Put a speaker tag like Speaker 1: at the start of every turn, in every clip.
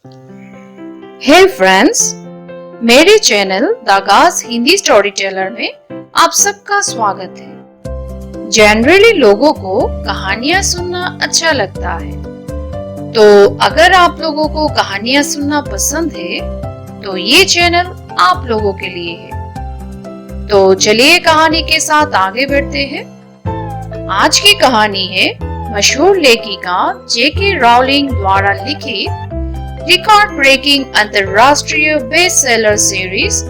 Speaker 1: हे friends, मेरे channel दागाज Hindi story teller में आप सबका स्वागत है। जनरली लोगों को कहानियां सुनना अच्छा लगता है, तो अगर आप लोगों को कहानियां सुनना पसंद है, तो ये चैनल आप लोगों के लिए है। तो चलिए कहानी के साथ आगे बढ़ते हैं। आज की कहानी है मशहूर लेखिका जेके राउलिंग द्वारा लिखित रिकॉर्ड ब्रेकिंग अंतरराष्ट्रीय बेस्टसेलर सीरीज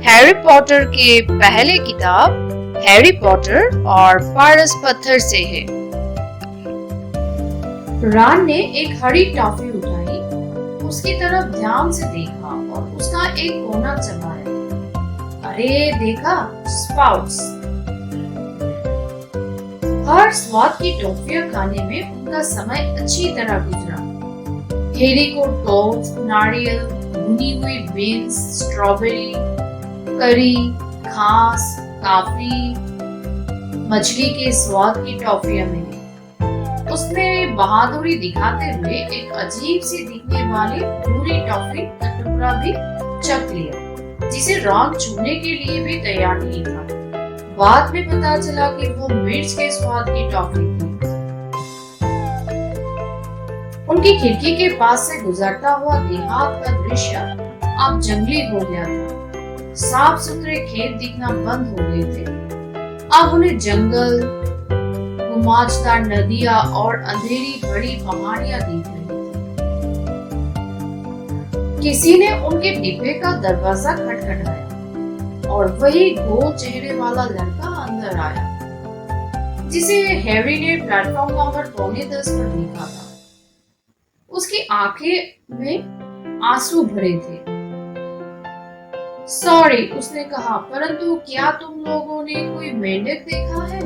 Speaker 1: हैरी पॉटर के पहले किताब हैरी पॉटर और पारस पत्थर से है।
Speaker 2: रॉन ने एक हरी टॉफी उठाई, उसकी तरफ ध्यान से देखा और उसका एक कोना चबाया। अरे देखा, स्पाउट्स। हर स्वाद की टॉफियां खाने में उनका समय अच्छी तरह गुजरा। हैरी को टोस्ट, नारियल, भुनी हुई बीन्स, स्ट्रॉबेरी, करी, घास, काफी, मछली के स्वाद की टॉफियां मिली। उसने बहादुरी दिखाते हुए एक अजीब सी दिखने वाली भूरी टॉफी का टुकड़ा भी चख लिया, जिसे रॉन छूने के लिए भी तैयार नहीं था। बाद में पता चला कि वो मिर्च के स्वाद की टॉफी थी। उनकी खिड़की के पास से गुजरता हुआ देहात का दृश्य अब जंगली हो गया था। साफ सुथरे खेत दिखना बंद हो गए थे। अब उन्हें जंगल, गुमाचदार नदियां और अंधेरी बड़ी पहाड़ियां दिख रही थी। किसी ने उनके डिब्बे का दरवाजा खटखटाया और वही गोल चेहरे वाला लड़का अंदर आया, जिसे हैरी ने प्लेटफॉर्म नंबर 9:45 पर देखा था। उसकी आंखें में आंसू भरे थे। सॉरी, उसने कहा, परंतु क्या तुम लोगों ने कोई मेंढक देखा है?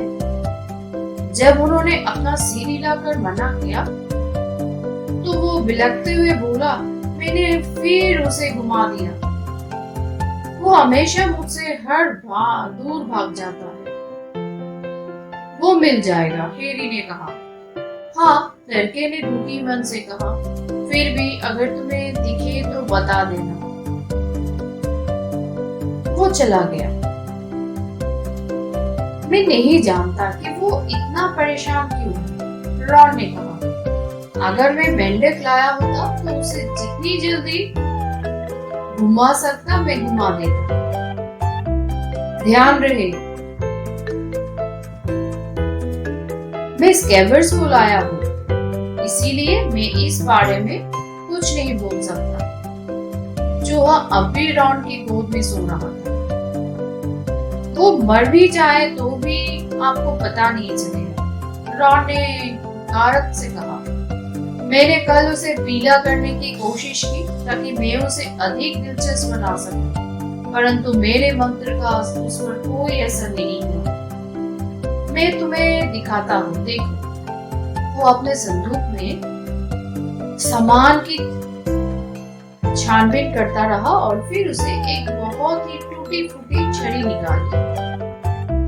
Speaker 2: जब उन्होंने अपना सिर हिलाकर मना किया, तो वो बिलखते हुए बोला, मैंने फिर उसे घुमा दिया। वो हमेशा मुझसे दूर भाग जाता है। वो मिल जाएगा, हैरी ने कहा। हाँ, लड़के ने दुखी मन से कहा, फिर भी अगर तुम्हें दिखे तो बता देना। वो चला गया। मैं नहीं जानता कि वो इतना परेशान क्यों है, रॉन ने कहा। अगर मैं मेंढक लाया होता तो उसे जितनी जल्दी घुमा सकता मैं घुमा देता। ध्यान रहे, मैं स्कैबर्स को लाया हूँ, इसीलिए मैं इस बारे में कुछ नहीं बोल सकता। चूहा अब भी रॉन की गोद में सो रहा था। वो मर भी जाए तो भी आपको पता नहीं चलेगा, रॉन ने हकारत से कहा। मैंने कल उसे पीला करने की कोशिश की ताकि मैं उसे अधिक दिलचस्प बना सकूं, परंतु मेरे मंत्र का उस पर कोई असर नहीं हुआ। मैं तुम्हें दिखाता हूँ, देखो। वो अपने संदूक में सामान की छानबीन करता रहा और फिर उसे एक बहुत ही टूटी फूटी छड़ी निकाली।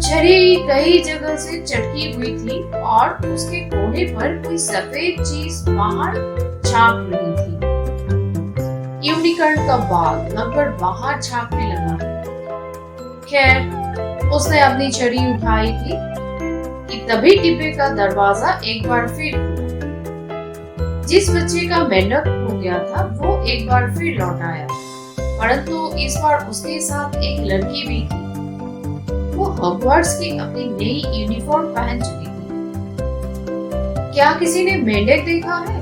Speaker 2: छड़ी कई जगह से चटकी हुई थी और उसके कोने पर कोई सफेद चीज बाहर झांक रही थी। यूनिकॉर्न का बाल लगभग बाहर झांकने लगा। खैर, उसने अपनी छड़ी उठाई थी कि तभी डिब्बे का दरवाजा एक बार फिर खुला। जिस बच्चे का मेंढक हो गया था वो एक बार फिर लौट आया, परंतु इस बार उसके साथ एक लड़की भी थी। वो हॉगवर्ट्स की अपनी नई यूनिफॉर्म पहन चुकी थी। क्या किसी ने मेंढक देखा है?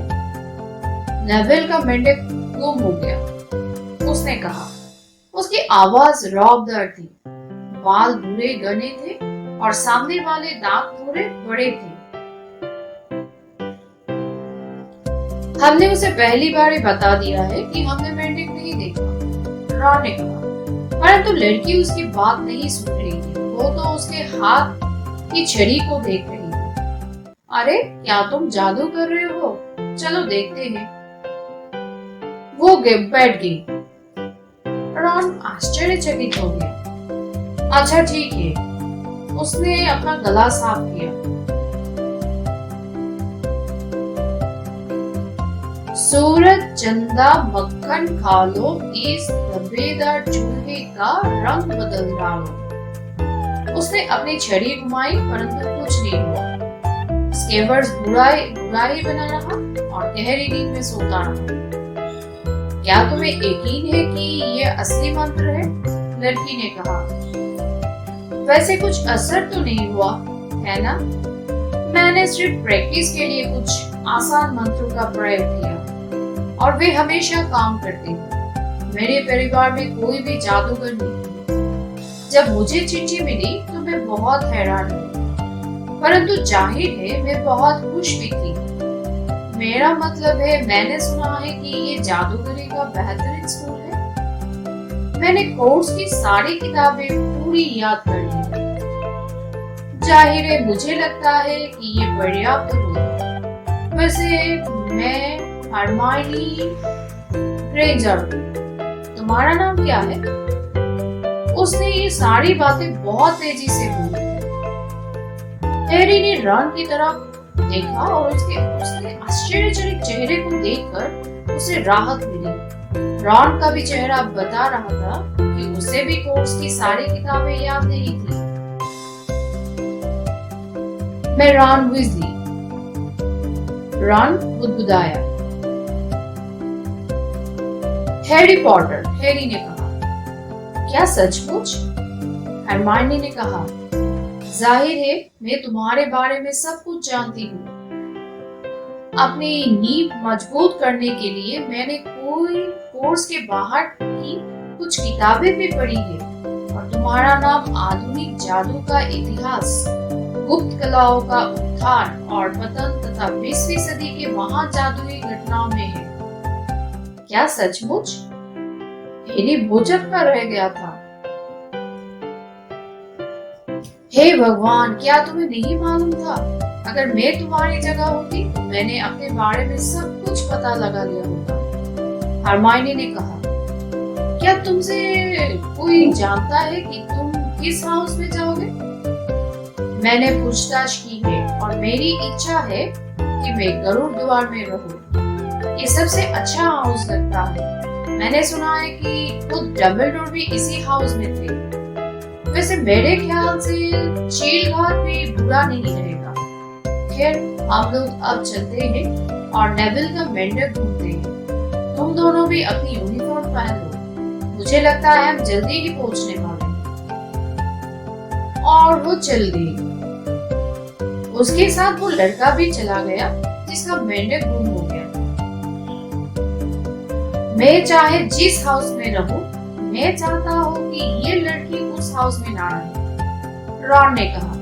Speaker 2: नेविल का मेंढक गुम हो गया, उसने कहा। उसकी आवाज रौबदार थी। बाल भूरे घने थे और सामने वाले दांत थोड़े बड़े थे। हमने उसे पहली बार ही बता दिया है कि हमने मेंढक नहीं देखा, रॉन ने कहा। परंतु लड़की उसकी बात नहीं सुन रही थी। वो तो उसके हाथ की छड़ी को देख रही थी। अरे, क्या तुम जादू कर रहे हो? चलो देखते हैं। वो बैठ गई। रॉन आश्चर्यचकित हो गया। अच्छा ठीक है, उसने अपना गला साफ किया। सूरज चंदा मक्खन खा लो, इस धब्बेदार चूल्हे का रंग बदल डालो। उसने अपनी छड़ी घुमाई परंतु कुछ नहीं हुआ। स्केवर्स बुरा ही बना रहा और गहरी नींद में सोता रहा। क्या तुम्हें यकीन है कि ये असली मंत्र है? लड़की ने कहा। वैसे कुछ असर तो नहीं हुआ है ना? मैंने सिर्फ प्रैक्टिस के लिए कुछ आसान मंत्रों का प्रयोग किया और वे हमेशा काम करते हैं। मेरे परिवार में कोई भी जादूगर नहीं। जब मुझे चिट्ठी मिली तो मैं बहुत हैरान हुई, परंतु जाहिर है मैं बहुत खुश भी थी। मेरा मतलब है, मैंने सुना है कि ये जादूगरी का बेहतरीन स्कूल है। मैंने कोर्स की सारी किताबें पूरी याद कर ली। जाहिर है मुझे लगता है कि ये पर्याप्त होगा। वैसे मैं हरमाइनी ग्रेंजर हूँ। तुम्हारा नाम क्या है? उसने ये सारी बातें बहुत तेजी से बोली। हैरी ने रॉन की तरफ देखा और उसके आश्चर्यजनक चेहरे को देखकर उसे राहत मिली। रॉन का भी चेहरा बता रहा था कि उसे भी कोर्स की सारी किताबें याद नहीं थी। मैं रॉन वीज़ली। रॉन बुदबुदाया। हैरी पॉटर, हैरी ने कहा। क्या सचमुच? हरमाइनी ने कहा। जाहिर है मैं तुम्हारे बारे में सब कुछ जानती हूँ। अपनी नींव मजबूत करने के लिए मैंने कोई कोर्स के बाहर की कुछ किताबें भी पढ़ी है और तुम्हारा नाम आधुनिक जादू का इतिहास, गुप्त कलाओं का उत्थान और पतन तथा 20वीं सदी के महान जादुई घटनाओं में है। क्या सचमुच? हैरी भौचक्का रह गया था। हे भगवान, क्या तुम्हें नहीं मालूम था? अगर मैं तुम्हारी जगह होती तो मैंने अपने बारे में सब कुछ पता लगा लिया होता। हरमाइनी ने कहा। क्या तुमसे कोई जानता है कि तुम किस हाउस में जाओगे? मैंने पूछताछ की है और मेरी इच्छा है कि मैं गरुड़ द्वार में रहूं। ये सबसे अच्छा हाउस लगता है। मैंने सुना है कि खुद डंबलडोर भी इसी हाउस में थे। वैसे मेरे ख्याल से चील घाट भी बुरा नहीं रहेगा। खैर, हम लोग अब चलते हैं और नेविल का मेंढक ढूंढते हैं। तुम दोनों भी अपनी यूनिफॉर्म पहन लो। मुझे लगता है हम जल्दी ही पहुंचने वाले हैं। और वो चल गई। उसके साथ वो लड़का भी चला गया जिसका मेंढक गुम हो गया। मैं चाहे जिस हाउस में रहूं, मैं चाहता हूँ कि ये लड़की उस हाउस में ना रहे। रॉन ने कहा।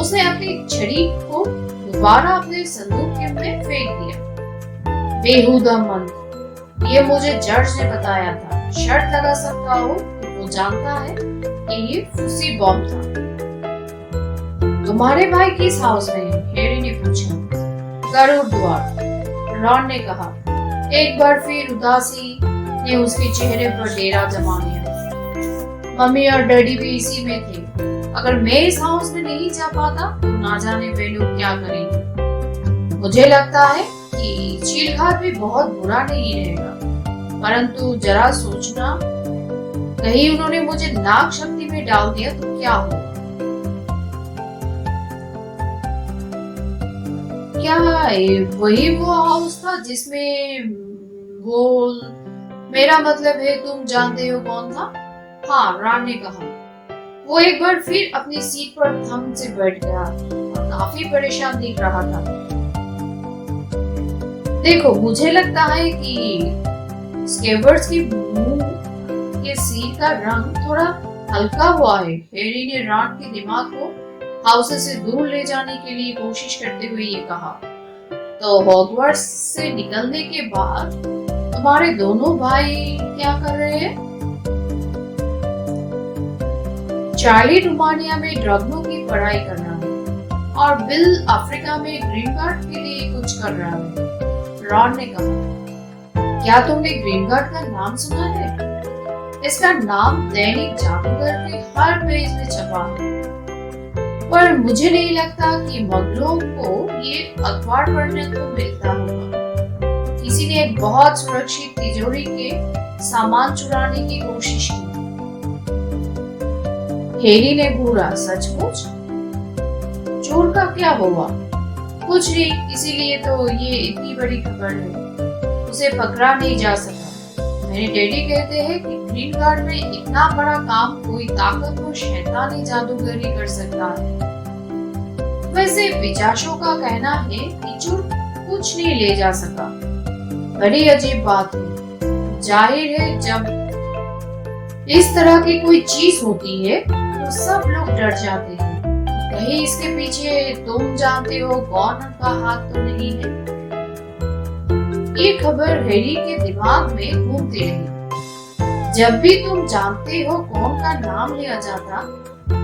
Speaker 2: उसने अपनी छड़ी को दोबारा अपने संदूक में फेंक दिया। बेहुदा मंत्र, ये मुझे जज ने बताया था। शर्त लगा सकता हूँ कि वो जानता है कि ये फुसी बॉम्ब था। तुम्हारे भाई किस हाउस में है? हैरी ने पूछा। गरुड़ द्वार, रॉन ने कहा। एक बार फिर उदासी ने उसके चेहरे पर डेरा जमा लिया। मम्मी और डैडी भी इसी में थे। अगर मैं इस हाउस में नहीं जा पाता तो ना जाने वे लोग क्या करेंगे। मुझे लगता है कि चील घाट भी बहुत बुरा नहीं रहेगा, परंतु जरा सोचना, कहीं उन्होंने मुझे नाग शक्ति में डाल दिया तो क्या होगा? क्या वही वो हाउस था जिसमें वो, मेरा मतलब है तुम जानते हो कौन था? हाँ, रॉन ने कहा। वो एक बार फिर अपनी सीट पर थम से बैठ गया और काफी परेशान दिख रहा था। देखो, मुझे लगता है कि स्केवर्स की मुंह के सीट का रंग थोड़ा हल्का हुआ है। हैरी ने रॉन के दिमाग को हाउस से दूर ले जाने के लिए कोशिश करते हुए ये कहा। तो हॉगवर्ट्स से निकलने के बाद तुम्हारे दोनों भाई क्या कर रहे हैं? चार्ली रोमानिया में ड्रग्नो की पढ़ाई कर रहा है और बिल अफ्रीका में ग्रीन कार्ड के लिए कुछ कर रहा है। रॉन ने कहा। क्या तुमने ग्रीन कार्ड का नाम सुना है? इसका नाम दैनिक जादूगर के हर पेज में छपा है, पर मुझे नहीं लगता कि मगलों को ये अखबार पढ़ने को मिलता होगा। किसी ने एक बहुत सुरक्षित तिजोरी के सामान चुराने की कोशिश की। हैरी ने घूरा, सचमुच? चोर का क्या हुआ? कुछ नहीं, इसीलिए तो ये इतनी बड़ी खबर है। उसे पकड़ा नहीं जा सका। मेरे डैडी कहते हैं कि ग्रीन गार्ड में इतना बड़ा काम कोई ताकतवर शैतानी जादूगर ही कर सकता है। वैसे पिचाशों का कहना है कि चोर कुछ नहीं ले जा सका। बड़ी अजीब बात है। जाहिर है जब इस तरह की कोई चीज होती है तो सब लोग डर जाते हैं। कहीं इसके पीछे तुम जानते हो कौन का हाथ तो नहीं है। ये खबर हैरी के दिमाग में घूमती रही। जब भी तुम जानते हो कौन का नाम लिया जाता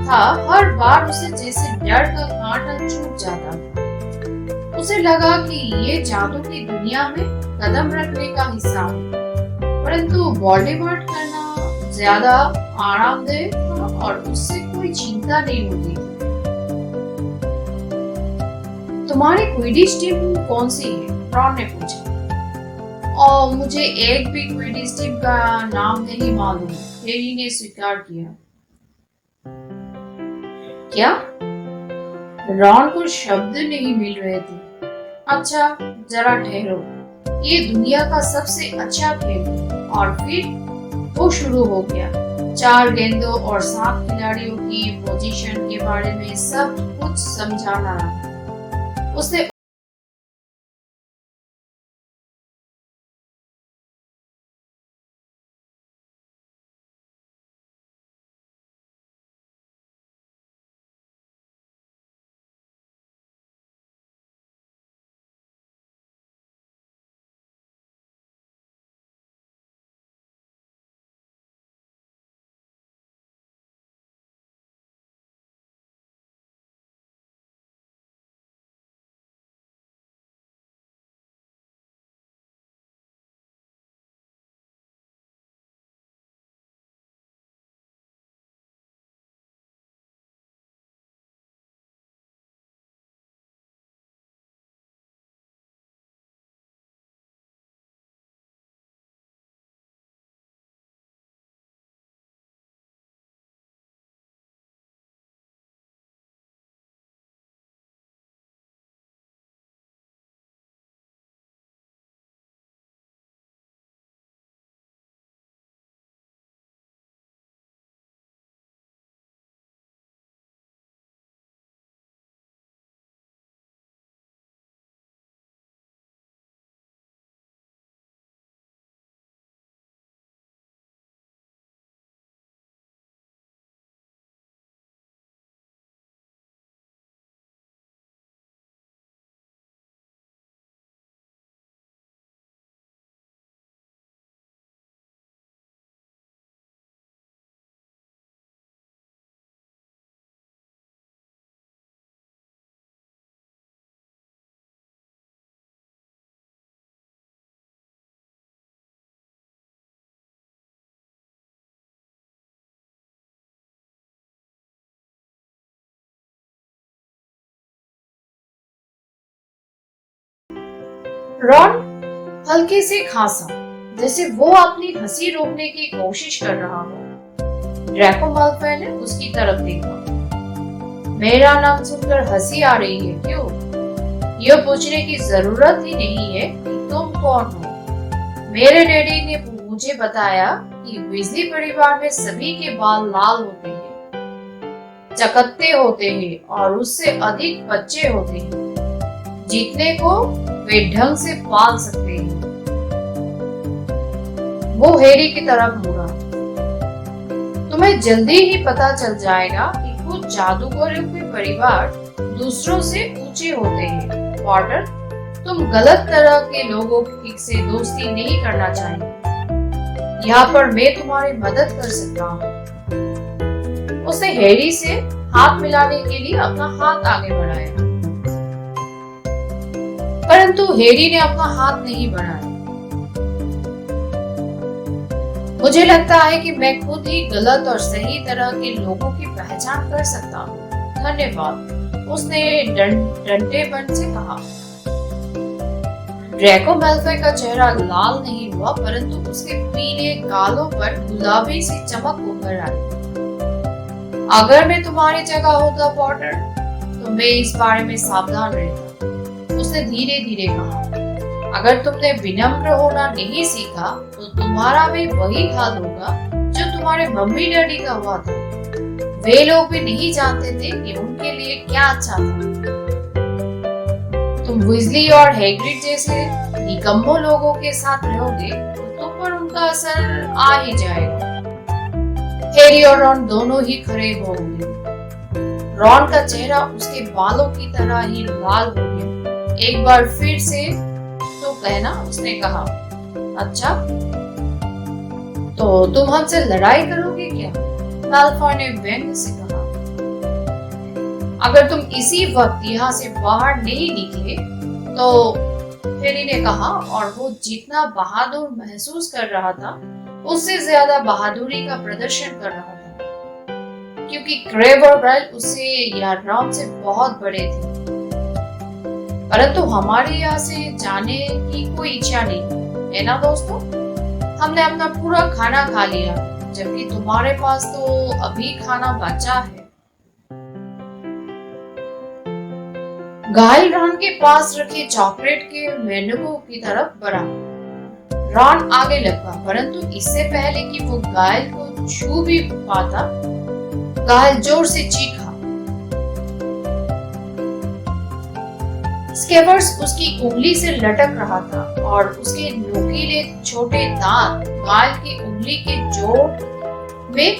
Speaker 2: था, हर बार उसे जैसे डर का कांटा चुभ जाता था। उसे लगा कि ये जादू की दुनिया में कदम रखने का हिस्सा है, परंतु वोल्डेमॉर्ट करना ज्यादा आरामदेह था और उससे कोई चिंता नहीं होती। तुम्हारी क्विडिच टीम कौन सी है? रॉन ने पूछा। और मुझे एक भी क्विडिच टीम का नाम नहीं मालूम, हैरी ने स्वीकार किया। क्या? रॉन को शब्द नहीं मिल रहे थे। अच्छा, जरा ठहरो। ये दुनिया का सबसे अच्छा खेल है। और फिर वो शुरू हो गया। 4 गेंदों और 7 खिलाड़ियों की पोजीशन के बारे में सब कुछ समझाना रहा। उसने रॉन हल्के से खांसा, जैसे वो अपनी हंसी रोकने की कोशिश कर रहा हो। ड्रैको माल्फॉय ने उसकी तरफ देखा। मेरा नाम सुनकर हंसी आ रही है क्यों? यह पूछने की जरूरत ही नहीं है कि तुम कौन हो। मेरे डैडी ने मुझे बताया कि विज़ली परिवार में सभी के बाल लाल होते हैं, चकत्ते होते हैं और उससे अधिक बच्चे होते हैं, जितने को वे ढंग से पाल सकते हैं। वो हैरी की तरफ मुड़ा। तुम्हें जल्दी ही पता चल जाएगा कि कुछ जादूगरों के परिवार दूसरों से ऊंचे होते हैं। पॉटर, तुम गलत तरह के लोगों से दोस्ती नहीं करना चाहिए। यहाँ पर मैं तुम्हारी मदद कर सकता हूँ। उसने हैरी से हाथ मिलाने के लिए अपना हाथ आगे बढ़ाया, परंतु हैरी ने अपना हाथ नहीं बढ़ाया। मुझे लगता है कि मैं खुद ही गलत और सही तरह के लोगों की पहचान कर सकता हूँ। धन्यवाद, उसने डंटेपन से कहा। ड्रैको मैल्फॉय का चेहरा लाल नहीं हुआ, परंतु उसके पीले गालों पर गुलाबी सी चमक उभर आई। अगर मैं तुम्हारी जगह होता पॉटर, तो मैं इस बारे में सावधान रहता, उसने धीरे धीरे कहा। अगर तुमने विनम्र होना नहीं सीखा तो तुम्हारा भी वही हाल होगा जो तुम्हारे मम्मी डैडी का हुआ था। वे लोग भी नहीं जानते थे कि उनके लिए क्या अच्छा था। तुम विज़ली और हैग्रिड जैसे निकम्मों लोगों के साथ रहोगे तो तुम पर उनका असर आ ही जाएगा। हैरी और रॉन दोनों ही खड़े हो गए। रॉन का चेहरा उसके बालों की तरह ही लाल हो गया। एक बार फिर से तो कहना, उसने कहा। अच्छा, तो तुम हमसे लड़ाई करोगे क्या? मैल्फॉय ने व्यंग्य से कहा। अगर तुम इसी वक्त यहाँ से बाहर नहीं निकले तो, हैरी ने कहा, और वो जितना बहादुर महसूस कर रहा था उससे ज्यादा बहादुरी का प्रदर्शन कर रहा था, क्योंकि क्रेब और ब्राइल उससे या रॉन से बहुत बड़े थे। परंतु हमारे यहाँ से जाने की कोई इच्छा नहीं है ना दोस्तों? हमने अपना पूरा खाना खा लिया, जबकि तुम्हारे पास तो अभी खाना बचा है। गाइल रॉन के पास रखे चॉकलेट के मेंढकों की तरफ बढ़ा। रॉन आगे लगा, परंतु इससे पहले कि वो गाइल को छू भी पाता, गाइल जोर से चीखा। स्केवर्स उसकी उंगली से लटक रहा था और उसके नुकीले छोटे दांत गाइल की उंगली के जोड़ में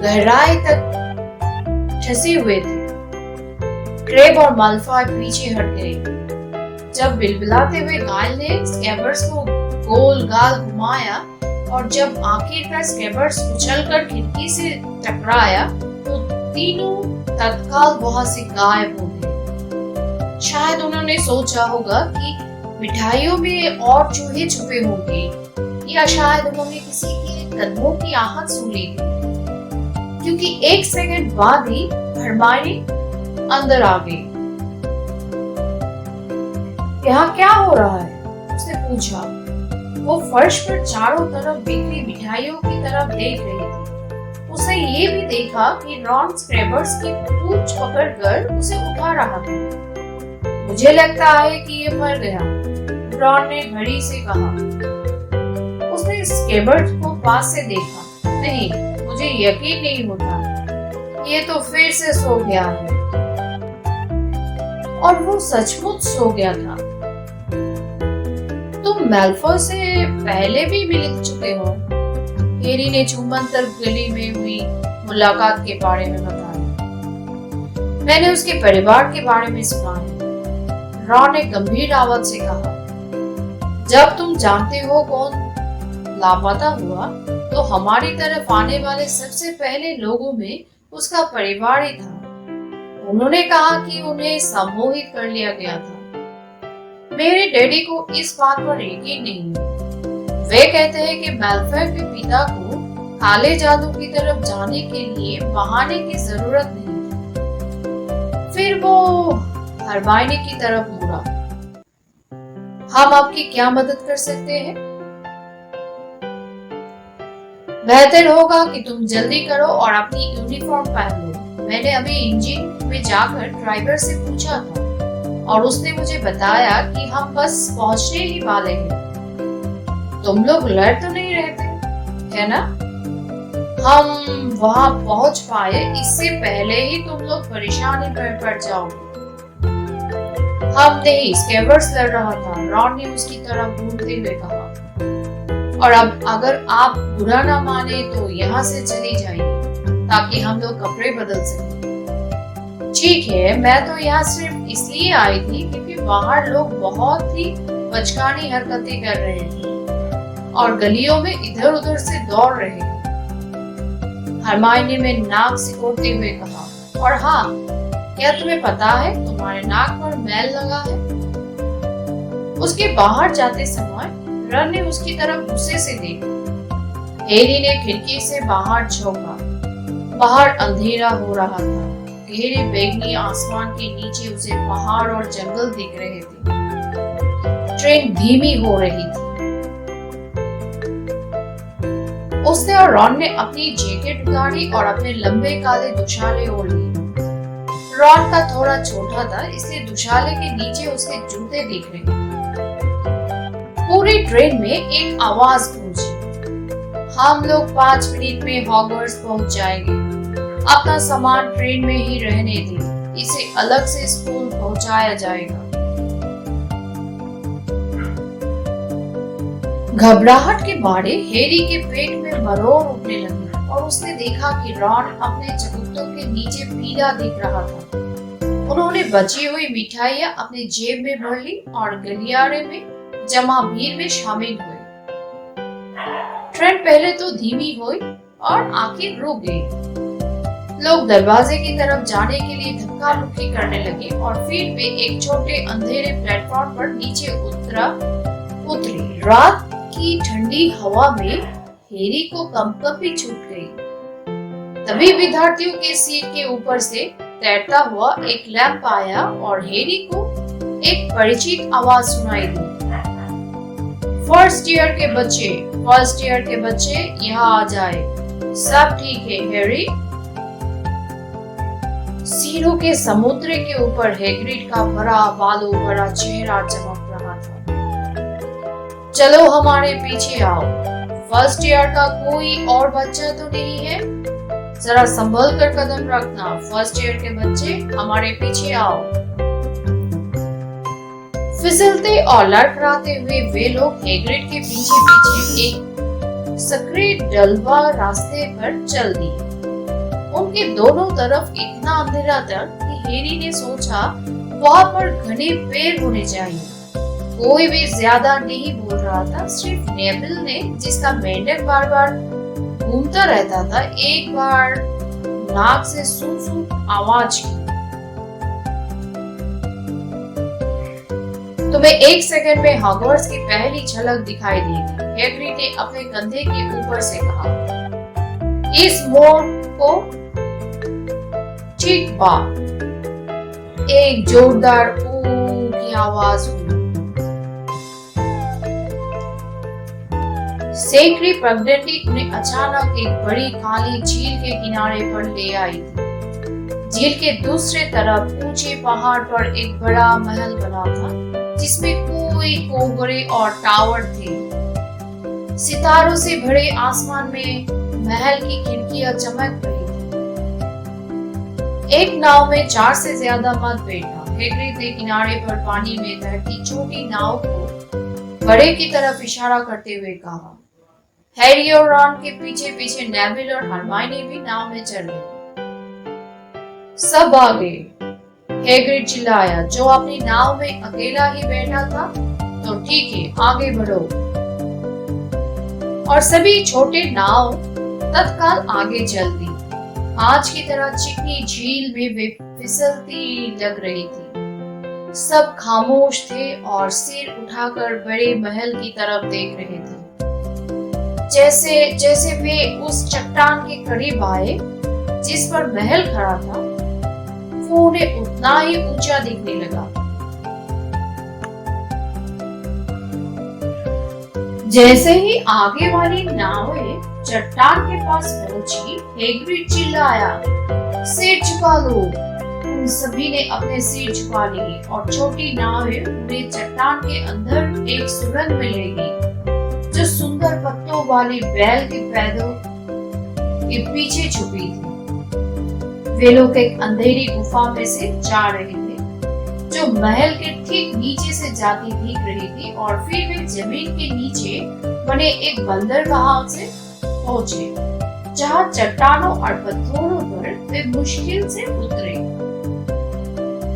Speaker 2: गहराई तक ठसे हुए थे। क्रेब और माल्फॉय पीछे हट गए। जब बिलबिलाते हुए गाइल ने स्केवर्स को गोल गाल घुमाया और जब आखिरकार स्केवर्स उछलकर खिड़की से टकराया तो तीनों तत्काल वहां से गायब हो गए। शायद उन्होंने सोचा होगा कि मिठाइयों में और चूहे छुपे होंगे, या शायद उन्होंने किसी के कदमों की आहट सुन ली थी, क्योंकि एक सेकंड बाद ही हरमाइनी अंदर आ गई। यहाँ क्या हो रहा है? उसने पूछा। वो फर्श पर चारों तरफ बिखरी मिठाइयों की तरफ देख रही थी। उसने ये भी देखा कि रॉन स्क्रेबर्स की पूंछ पकड़कर उसे उठा रहा था। मुझे लगता है कि ये मर गया, रॉन ने घड़ी से कहा। उसने स्केवर्स को पास से देखा। नहीं, मुझे यकीन नहीं होता, ये तो फिर से सो गया है। और वो सचमुच सो गया था। तुम मैल्फॉय से पहले भी मिल चुके हो, हैरी ने छूमंतर गली में हुई मुलाकात के बारे में बताया। मैंने उसके परिवार के बारे में सुना है, रॉन ने गंभीर आवाज से कहा। जब तुम जानते हो कौन लापता हुआ, तो हमारी तरफ आने वाले सबसे पहले लोगों में उसका परिवार ही था। उन्होंने कहा कि उन्हें सम्मोहित कर लिया गया था। मेरे डैडी को इस बात पर यकीन नहीं है। वे कहते हैं कि मैल्फॉय के पिता को काले जादू की तरफ जाने के लिए बहाने की जरूरत नहीं थी। फिर वो हरमाइनी की तरफ मुड़ा। हम आपकी क्या मदद कर सकते हैं? बेहतर होगा कि तुम जल्दी करो और अपनी यूनिफॉर्म पहन लो। मैंने अभी इंजन में जाकर ड्राइवर से पूछा था और उसने मुझे बताया कि हम बस पहुंचने ही वाले हैं। तुम लोग लड़ तो नहीं रहते, है ना? हम वहां पहुंच पाए इससे पहले ही तुम लोग परेशानी में पड़ जाओगे। हम नहीं, स्केवर्स लड़ रहा था, रॉन ने उसकी तरफ घूमते हुए कहा। और अब अगर आप बुरा ना माने तो यहाँ से चली जाइए ताकि हम लोग कपड़े बदल सकें। ठीक है, मैं तो यहाँ सिर्फ इसलिए आई थी क्योंकि बाहर लोग बहुत ही बचकानी हरकतें कर रहे थे और गलियों में इधर उधर से दौड़ रहे थे। हरमाइनी ने नाक सिकोड़ते हुए कहा। और हाँ, क्या तुम्हें पता है तुम्हारे नाक पर मैल लगा है? उसके बाहर जाते समय रन ने उसकी तरफ गुस्से से देखा। हैरी ने खिड़की से बाहर झांका। बाहर अंधेरा हो रहा था। गहरे बैंगनी आसमान के नीचे उसे पहाड़ और जंगल दिख रहे थे। ट्रेन धीमी हो रही थी। उसने और रॉन ने अपनी जैकेट उतारी और अपने लंबे काले दुशाले ओढ़ लिए। रॉन का थोड़ा छोटा था, इसलिए दुशाले के नीचे उसके जूते दिख रहे थे। पूरी ट्रेन में एक आवाज गूंजी, हम लोग 5 मिनट में हॉगवर्ट्स पहुंच जाएंगे। अपना सामान ट्रेन में ही रहने दें, इसे अलग से स्कूल पहुंचाया जाएगा। घबराहट के मारे हैरी के पेट में मरोड़ उठने लगी और उसने देखा कि रॉन अपने चबूतों के नीचे पीला दिख रहा था। उन्होंने बची हुई मिठाइयां अपने जेब में भर ली और गलियारे में जमा भीड़ में शामिल हुए। ट्रेन पहले तो धीमी हुई और आखिर रुक गई। लोग दरवाजे की तरफ जाने के लिए धक्का मुक्की करने लगे और फिर वे एक छोटे अंधेरे प्लेटफॉर्म पर नीचे उतरी। रात की ठंडी हवा में हैरी को कंपकपी छूट गई। तभी विद्यार्थियों के सीट के ऊपर से तैरता हुआ एक लैंप आया और हैरी को एक परिचित आवाज सुनाई दी, फर्स्ट ईयर के बच्चे यहाँ आ जाए, सब ठीक है हैरी। सीढ़ों के समुद्र के ऊपर हैग्रिड का बड़ा बालों भरा चेहरा चमक रहा था। चलो हमारे पीछे आओ, फर्स्ट ईयर का कोई और बच्चा तो नहीं है? जरा संभल कर कदम रखना, फर्स्ट ईयर के बच्चे हमारे पीछे आओ। फिसलते और लड़खड़ाते हुए वे लोग हैग्रिड के पीछे पीछे एक सकरे डलवा रास्ते पर चल दिए। उनके दोनों तरफ इतना अंधेरा था कि हैरी ने सोचा वहां पर घने पेड़ होने चाहिए। कोई भी ज्यादा नहीं बोल रहा था, सिर्फ नेविल ने, जिसका मेंढक बार बार घूमता रहता था, एक बार नाक से सू सू आवाज की। तुम्हें 1 सेकंड में हॉगवर्ट्स की पहली झलक दिखाई देगी, हैग्रिड ने अपने कंधे के ऊपर से कहा। इस मोड़ को ठीक बाद एक जोरदार ऊ की आवाज हुई। सेक्रेटरी प्रेगनेंटी उन्हें अचानक एक बड़ी काली झील के किनारे पर ले आई थी। झील के दूसरे तरफ ऊंचे पहाड़ पर एक बड़ा महल बना था, जिसमें कोई कोगरे और टावर थे। सितारों से भरे आसमान में महल की खिड़कियां चमक रही थी। एक नाव में 4 से ज्यादा मत बैठना, हैग्रिड ने किनारे पर पानी में तैरती छोटी नाव को बड़े की तरफ इशारा करते हुए कहा। हैरी और रॉन के पीछे पीछे नेविल और हरमाइनी भी नाव में चढ़ गए। सब आ गए, हैग्रिड चिल्लाया, जो अपनी नाव में अकेला ही बैठा था। तो ठीक है, आगे बढ़ो। और सभी छोटे नाव तत्काल आगे चल दी। आज की तरह चिकनी झील में वे फिसलती लग रही थी। सब खामोश थे और सिर उठाकर बड़े महल की तरफ देख रहे थे। जैसे जैसे वे उस चट्टान के करीब आए जिस पर महल खड़ा था, वो उन्हें उतना ही ऊंचा दिखने लगा। जैसे ही आगे वाली नावें चट्टान के पास पहुंची, हैग्रिड चिल्लाया, सिर झुका लो। उन सभी ने अपने सिर झुका लिए और छोटी नावें उन्हें चट्टान के अंदर एक सुरंग में ले गई, जो सुंदर पत्तों वाली बैल के पैरों के पीछे छुपी थी। वे लोग एक अंधेरी गुफा में से जा रहे थे, जो महल के ठीक नीचे से जाती दिख रही थी, और फिर वे जमीन के नीचे बने एक बंदरगाह से पहुंचे, जहां चट्टानों और पत्थरों पर वे मुश्किल से उतरे।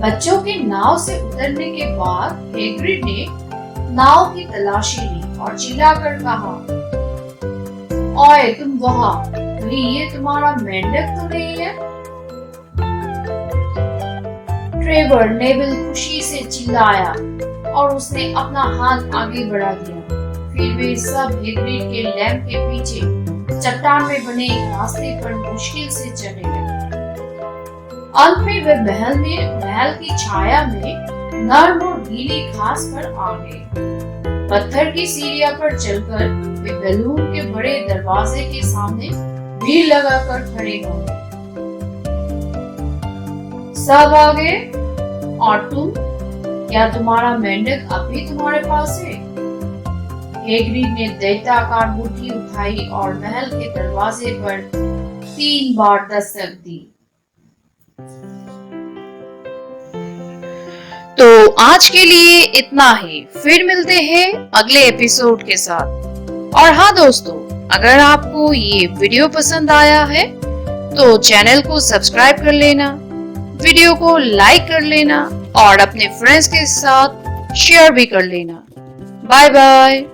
Speaker 2: बच्चों के नाव से उतरने के बाद हैग्रिड ने नाव की तलाशी ली और चिल्लाकर कहा, ओए तुम वहां, कहीं ये तुम्हारा मेंढक तो नहीं है? ट्रेवर नेविल खुशी से चिल्लाया और उसने अपना हाथ आगे बढ़ा दिया। फिर वे सब हैग्रिड के लैंप के पीछे चट्टान में बने एक रास्ते पर मुश्किल से चलने लगे। अंत में वे महल की छाया में नर्म और गीली घास पर आ गए। पत्थर की सीढ़ियां पर चलकर वे बैलून के बड़े दरवाजे के सामने भीड़ लगाकर खड़े हो गए। सब आ गए? और तुम? क्या तुम्हारा मेंढक अभी तुम्हारे पास है? हैग्रिड ने दैत्याकार मुट्ठी उठाई और महल के दरवाजे पर 3 बार दस्तक दी।
Speaker 1: तो आज के लिए इतना ही। फिर मिलते हैं अगले एपिसोड के साथ। और हाँ दोस्तों, अगर आपको ये वीडियो पसंद आया है तो चैनल को सब्सक्राइब कर लेना, वीडियो को लाइक कर लेना और अपने फ्रेंड्स के साथ शेयर भी कर लेना। Bye bye.